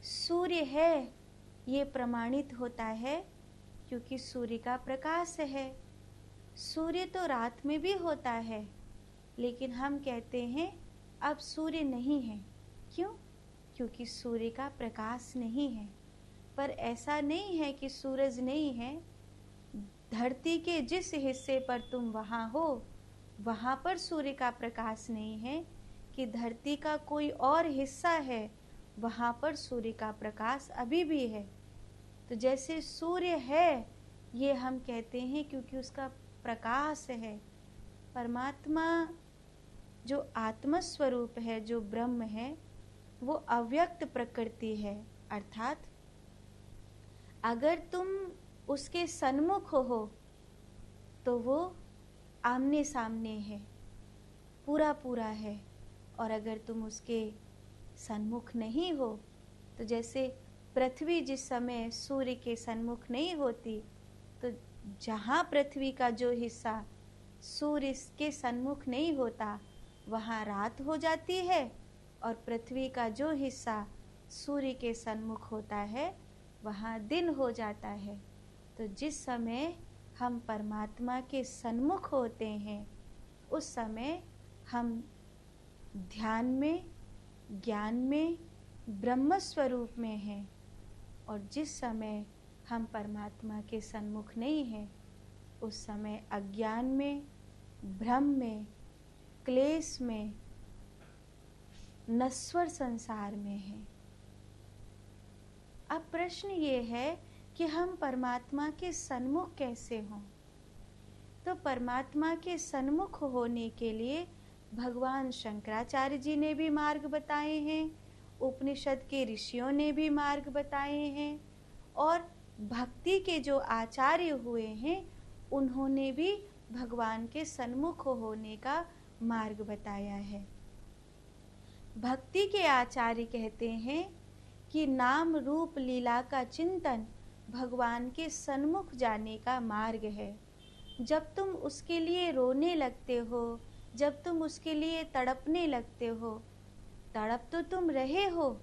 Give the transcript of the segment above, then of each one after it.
सूर्य है ये प्रमाणित होता है क्योंकि सूर्य का प्रकाश है। सूर्य तो रात में भी होता है, लेकिन हम कहते हैं अब सूर्य नहीं है। क्यों? क्योंकि सूर्य का प्रकाश नहीं है। पर ऐसा नहीं है कि सूरज नहीं है। धरती के जिस हिस्से पर तुम वहाँ हो, वहाँ पर सूर्य का प्रकाश नहीं है कि धरती का कोई और हिस्सा है, वहाँ पर सूर्य का प्रकाश अभी भी है। तो जैसे सूर्य है ये हम कहते हैं क्योंकि उसका प्रकाश है। परमात्मा जो आत्म स्वरूप है, जो ब्रह्म है, वो अव्यक्त प्रकृति है। अर्थात अगर तुम उसके सन्मुख हो तो वो आमने सामने है, पूरा पूरा है। और अगर तुम उसके सन्मुख नहीं हो तो जैसे पृथ्वी जिस समय सूर्य के सन्मुख नहीं होती, तो जहाँ पृथ्वी का जो हिस्सा सूर्य के सन्मुख नहीं होता वहाँ रात हो जाती है, और पृथ्वी का जो हिस्सा सूर्य के सन्मुख होता है वहाँ दिन हो जाता है। तो जिस समय हम परमात्मा के सन्मुख होते हैं उस समय हम ध्यान में, ज्ञान में, ब्रह्म स्वरूप में हैं। और जिस समय हम परमात्मा के सन्मुख नहीं हैं उस समय अज्ञान में, भ्रम में, क्लेश में, नश्वर संसार में हैं। अब प्रश्न ये है कि हम परमात्मा के सन्मुख कैसे हों? तो परमात्मा के सन्मुख होने के लिए भगवान शंकराचार्य जी ने भी मार्ग बताए हैं, उपनिषद के ऋषियों ने भी मार्ग बताए हैं, और भक्ति के जो आचार्य हुए हैं उन्होंने भी भगवान के सन्मुख होने का मार्ग बताया है। भक्ति के आचार्य कहते हैं कि नाम रूप लीला का चिंतन भगवान के सन्मुख जाने का मार्ग है। जब तुम उसके लिए रोने लगते हो, जब तुम उसके लिए तड़पने लगते हो, तड़प तो तुम रहे हो,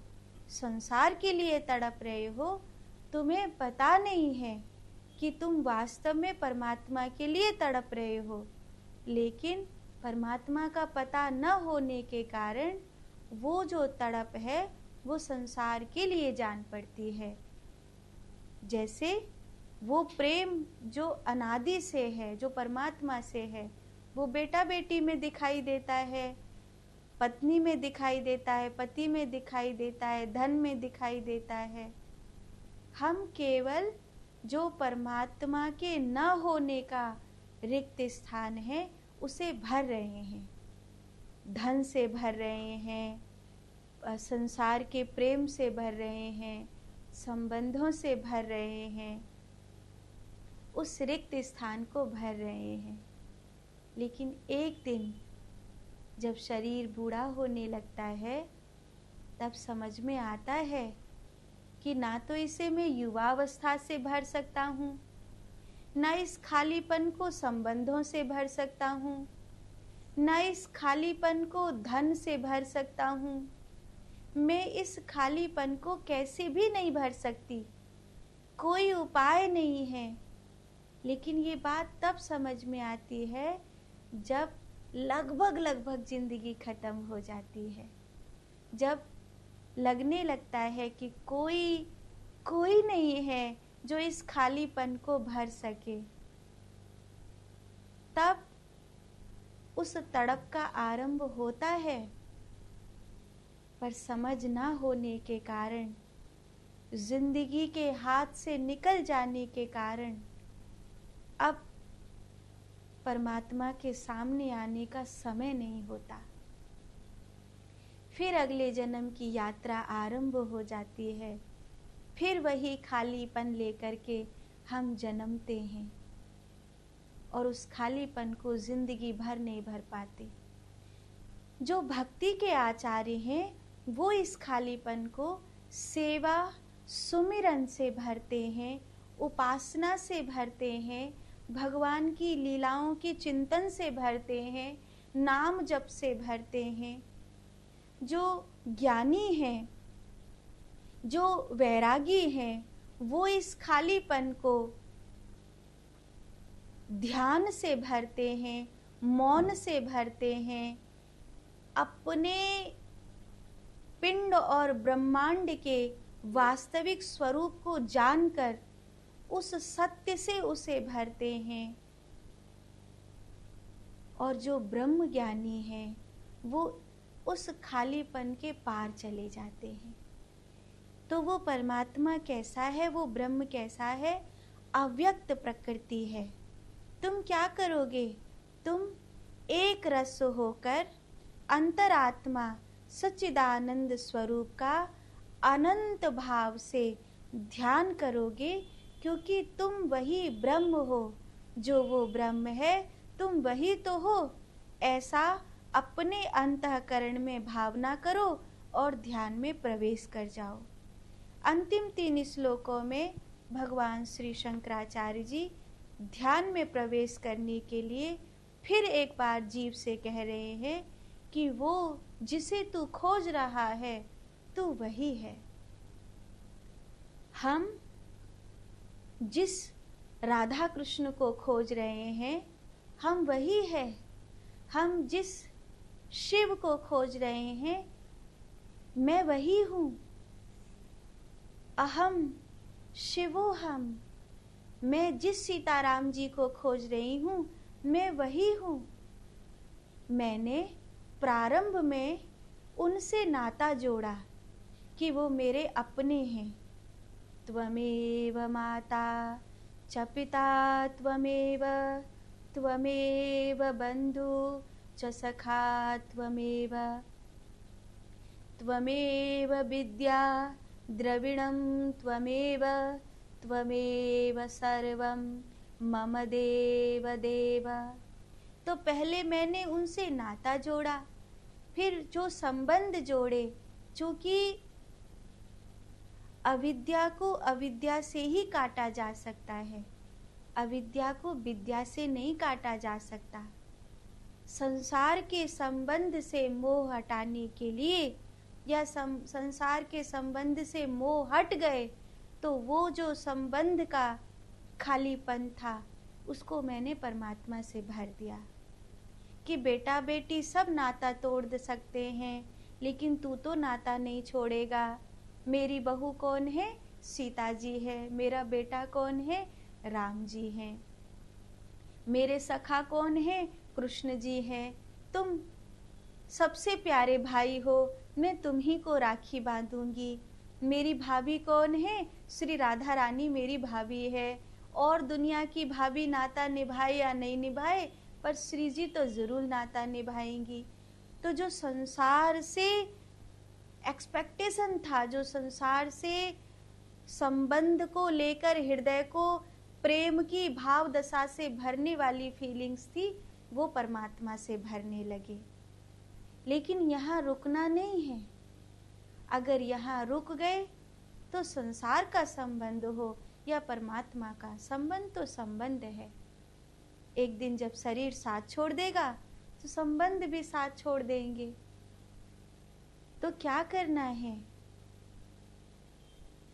संसार के लिए तड़प रहे हो, तुम्हें पता नहीं है कि तुम वास्तव में परमात्मा के लिए तड़प रहे हो। लेकिन परमात्मा का पता न होने के कारण वो जो तड़प है वो संसार के लिए जान पड़ती है। जैसे वो प्रेम जो अनादि से है, जो परमात्मा से है, वो बेटा बेटी में दिखाई देता है, पत्नी में दिखाई देता है, पति में दिखाई देता है, धन में दिखाई देता है। हम केवल जो परमात्मा के न होने का रिक्त स्थान है उसे भर रहे हैं, धन से भर रहे हैं, संसार के प्रेम से भर रहे हैं, संबंधों से भर रहे हैं, उस रिक्त स्थान को भर रहे हैं। लेकिन एक दिन जब शरीर बूढ़ा होने लगता है तब समझ में आता है कि ना तो इसे मैं युवावस्था से भर सकता हूँ, ना इस खालीपन को संबंधों से भर सकता हूँ, ना इस खालीपन को धन से भर सकता हूँ। मैं इस खालीपन को कैसे भी नहीं भर सकती, कोई उपाय नहीं है। लेकिन ये बात तब समझ में आती है जब लगभग जिंदगी खत्म हो जाती है, जब लगने लगता है कि कोई नहीं है जो इस खालीपन को भर सके। तब उस तड़प का आरंभ होता है, पर समझ ना होने के कारण, जिंदगी के हाथ से निकल जाने के कारण अब परमात्मा के सामने आने का समय नहीं होता। फिर अगले जन्म की यात्रा आरंभ हो जाती है, फिर वही खालीपन लेकर के हम जन्मते हैं और उस खालीपन को जिंदगी भर नहीं भर पाते। जो भक्ति के आचार्य हैं वो इस खालीपन को सेवा सुमिरन से भरते हैं, उपासना से भरते हैं, भगवान की लीलाओं के चिंतन से भरते हैं, नाम जप से भरते हैं। जो ज्ञानी हैं जो वैरागी हैं वो इस खालीपन को ध्यान से भरते हैं, मौन से भरते हैं, अपने पिंड और ब्रह्मांड के वास्तविक स्वरूप को जानकर उस सत्य से उसे भरते हैं। और जो ब्रह्म ज्ञानी हैं वो उस खालीपन के पार चले जाते हैं। तो वो परमात्मा कैसा है, वो ब्रह्म कैसा है? अव्यक्त प्रकृति है। तुम क्या करोगे? तुम एक रस होकर अंतरात्मा सच्चिदानंद स्वरूप का अनंत भाव से ध्यान करोगे, क्योंकि तुम वही ब्रह्म हो। जो वो ब्रह्म है तुम वही तो हो, ऐसा अपने अंतःकरण में भावना करो और ध्यान में प्रवेश कर जाओ। अंतिम 3 श्लोकों में भगवान श्री शंकराचार्य जी ध्यान में प्रवेश करने के लिए फिर एक बार जीव से कह रहे हैं कि वो जिसे तू खोज रहा है तू वही है। हम जिस राधा कृष्ण को खोज रहे हैं हम वही है। हम जिस शिव को खोज रहे हैं मैं वही हूँ। अहम शिवोहम। मैं जिस सीताराम जी को खोज रही हूँ मैं वही हूँ। मैंने प्रारंभ में उनसे नाता जोड़ा कि वो मेरे अपने हैं। त्वमेव माता च पिता त्वमेव, त्वमेव बंधु च सखा त्वमेव, त्वमेव विद्या द्रविणं त्वमेव, त्वमेव सर्वं मम देव देव। तो पहले मैंने उनसे नाता जोड़ा, फिर जो संबंध जोड़े, चूंकि अविद्या को अविद्या से ही काटा जा सकता है, अविद्या को विद्या से नहीं काटा जा सकता। संसार के संबंध से मोह हटाने के लिए या संसार के संबंध से मोह हट गए तो वो जो संबंध का खालीपन था उसको मैंने परमात्मा से भर दिया कि बेटा बेटी सब नाता तोड़ सकते हैं लेकिन तू तो नाता नहीं छोड़ेगा। मेरी बहू कौन है? सीता जी है। मेरा बेटा कौन है? राम जी हैं। मेरे सखा कौन है? कृष्ण जी हैं। तुम सबसे प्यारे भाई हो, मैं तुम ही को राखी बांधूंगी। मेरी भाभी कौन है? श्री राधा रानी मेरी भाभी है। और दुनिया की भाभी नाता निभाए या नहीं निभाए, पर श्री जी तो जरूर नाता निभाएंगी। तो जो संसार से एक्सपेक्टेशन था, जो संसार से संबंध को लेकर हृदय को प्रेम की भाव दशा से भरने वाली फीलिंग्स थी, वो परमात्मा से भरने लगे। लेकिन यहाँ रुकना नहीं है। अगर यहाँ रुक गए तो संसार का संबंध हो या परमात्मा का संबंध तो संबंध है। एक दिन जब शरीर साथ छोड़ देगा तो संबंध भी साथ छोड़ देंगे। तो क्या करना है?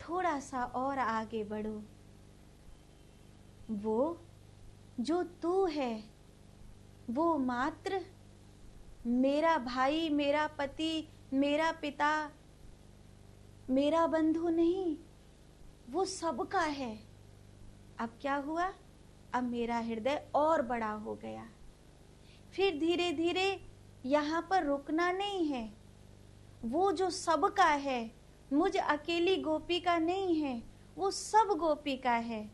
थोड़ा सा और आगे बढ़ो। वो जो तू है वो मात्र मेरा भाई, मेरा पति, मेरा पिता, मेरा बंधु नहीं, वो सबका है। अब क्या हुआ? अब मेरा हृदय और बड़ा हो गया। फिर धीरे धीरे यहाँ पर रुकना नहीं है। वो जो सबका है, मुझ अकेली गोपी का नहीं है, वो सब गोपी का है।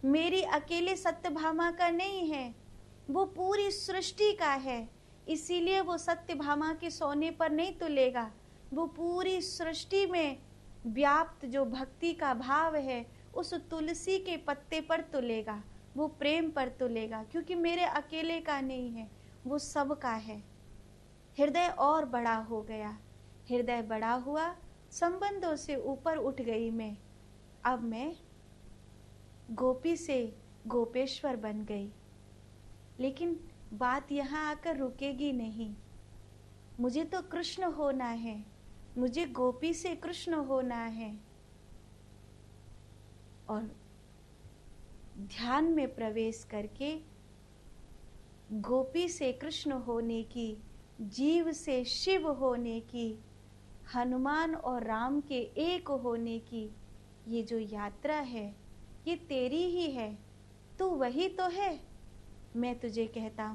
मेरी अकेले सत्यभामा का नहीं है, वो पूरी सृष्टि का है। इसीलिए वो सत्यभामा के सोने पर नहीं तुलेगा, वो पूरी सृष्टि में व्याप्त जो भक्ति का भाव है उस तुलसी के पत्ते पर तुलेगा, वो प्रेम पर तुलेगा, क्योंकि मेरे अकेले का नहीं है, वो सबका है। हृदय और बड़ा हो गया। हृदय बड़ा हुआ, संबंधों से ऊपर उठ गई मैं। अब मैं गोपी से गोपेश्वर बन गई। लेकिन बात यहाँ आकर रुकेगी नहीं। मुझे तो कृष्ण होना है, मुझे गोपी से कृष्ण होना है। और ध्यान में प्रवेश करके गोपी से कृष्ण होने की, जीव से शिव होने की, हनुमान और राम के एक होने की ये जो यात्रा है ये तेरी ही है। तू वही तो है। मैं तुझे कहता हूँ